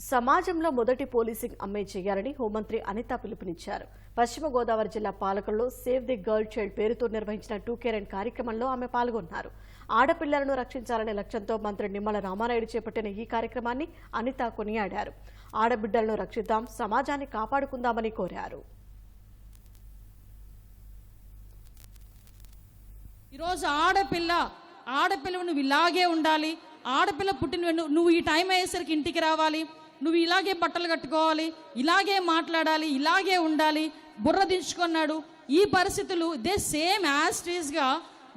సమాజంలో మొదటి పోలీసింగ్ అమ్మే చేయాలని హోంమంత్రి అనిత పిలుపునిచ్చారు. పశ్చిమ గోదావరి జిల్లా పాలకుల్లో సేవ్ ది గర్ల్ చైల్డ్ పేరుతో నిర్వహించిన 2K రన్ కార్యక్రమంలో ఆమె పాల్గొన్నారు. ఆడపిల్లలను రక్షించాలనే లక్ష్యంతో మంత్రి నిమ్మల రామానాయుడు చేపట్టిన ఈ కార్యక్రమాన్ని అనిత కొనియాడారు. ఆడబిడ్డలను రక్షిద్దాం, సమాజాన్ని కాపాడుకుందామని కోరారు. ఈరోజు ఆడపిల్ల నువ్వు ఇలాగే ఉండాలి, ఆడపిల్ల పుట్టిన నువ్వు ఈ టైం అయ్యేసరికి ఇంటికి రావాలి, నువ్వు ఇలాగే బట్టలు కట్టుకోవాలి, ఇలాగే మాట్లాడాలి, ఇలాగే ఉండాలి, బుర్ర దించుకున్నాడు. ఈ పరిస్థితులు ఇదే సేమ్ యాస్టీస్గా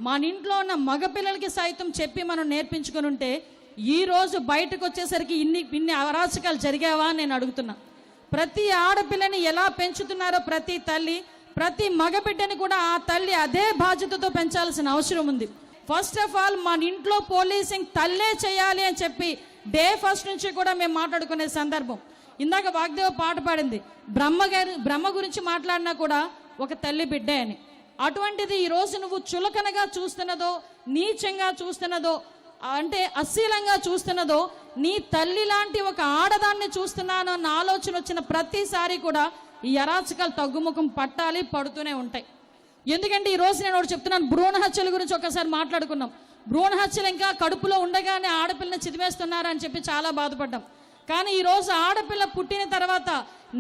మన ఇంట్లో ఉన్న మగపిల్లలకి సైతం చెప్పి మనం నేర్పించుకొని ఉంటే ఈరోజు బయటకు వచ్చేసరికి ఇన్ని అరాచకాలు జరిగావా అని నేను అడుగుతున్నా. ప్రతి ఆడపిల్లని ఎలా పెంచుతున్నారో ప్రతి మగబిడ్డని కూడా ఆ తల్లి అదే బాధ్యతతో పెంచాల్సిన అవసరం ఉంది. ఫస్ట్ ఆఫ్ ఆల్ మన ఇంట్లో పోలీసింగ్ తల్లే చేయాలి అని చెప్పి డే ఫస్ట్ నుంచి కూడా మేము మాట్లాడుకునే సందర్భం. ఇందాక వాగ్దేవ పాట పాడింది, బ్రహ్మ గురించి మాట్లాడినా కూడా ఒక తల్లి బిడ్డే అని. అటువంటిది ఈరోజు నువ్వు చులకనగా చూస్తున్నదో, నీచంగా చూస్తున్నదో, అంటే అశ్లీలంగా చూస్తున్నదో, నీ తల్లి లాంటి ఒక ఆడదాన్ని చూస్తున్నాను అన్న ఆలోచన వచ్చిన ప్రతిసారి కూడా ఈ అరాచకాలు తగ్గుముఖం పడుతూనే ఉంటాయి. ఎందుకంటే ఈరోజు నేను ఒకటి చెప్తున్నాను, భ్రూణ హత్యల గురించి ఒకసారి మాట్లాడుకున్నాం. భ్రూణ హత్యలు ఇంకా కడుపులో ఉండగానే ఆడపిల్లని చిదిమేస్తున్నారని చెప్పి చాలా బాధపడ్డాం. కానీ ఈరోజు ఆడపిల్ల పుట్టిన తర్వాత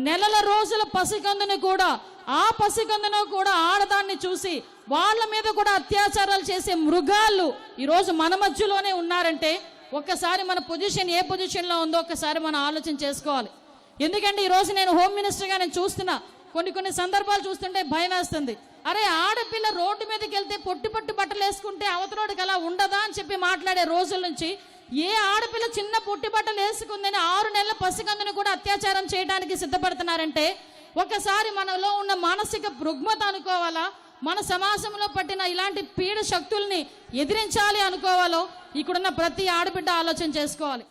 నెలల రోజుల పసికందుని కూడా ఆ పసికందును కూడా ఆడదాన్ని చూసి వాళ్ళ మీద కూడా అత్యాచారాలు చేసే మృగాళ్ళు ఈరోజు మన మధ్యలోనే ఉన్నారంటే ఒక్కసారి మన పొజిషన్ ఏ పొజిషన్లో ఉందో ఒక్కసారి మనం ఆలోచన చేసుకోవాలి. ఎందుకంటే ఈరోజు నేను హోమ్ మినిస్టర్గా నేను చూస్తున్నా, కొన్ని సందర్భాలు చూస్తుంటే భయం వేస్తుంది. అరే, ఆడపిల్ల రోడ్డు మీదకి వెళ్తే పొట్టి బట్టలు వేసుకుంటే అవతలోడికి అలా ఉండదా అని చెప్పి మాట్లాడే రోజుల నుంచి ఏ ఆడపిల్ల చిన్న పొట్టి బట్టలు వేసుకుందని 6 నెలల పసికందుని కూడా అత్యాచారం చేయడానికి సిద్ధపడుతున్నారంటే ఒకసారి మనలో ఉన్న మానసిక రుగ్మత అనుకోవాలా, మన సమాజంలో పట్టిన ఇలాంటి పీడ శక్తుల్ని ఎదిరించాలి అనుకోవాలో ఇక్కడున్న ప్రతి ఆడబిడ్డ ఆలోచన చేసుకోవాలి.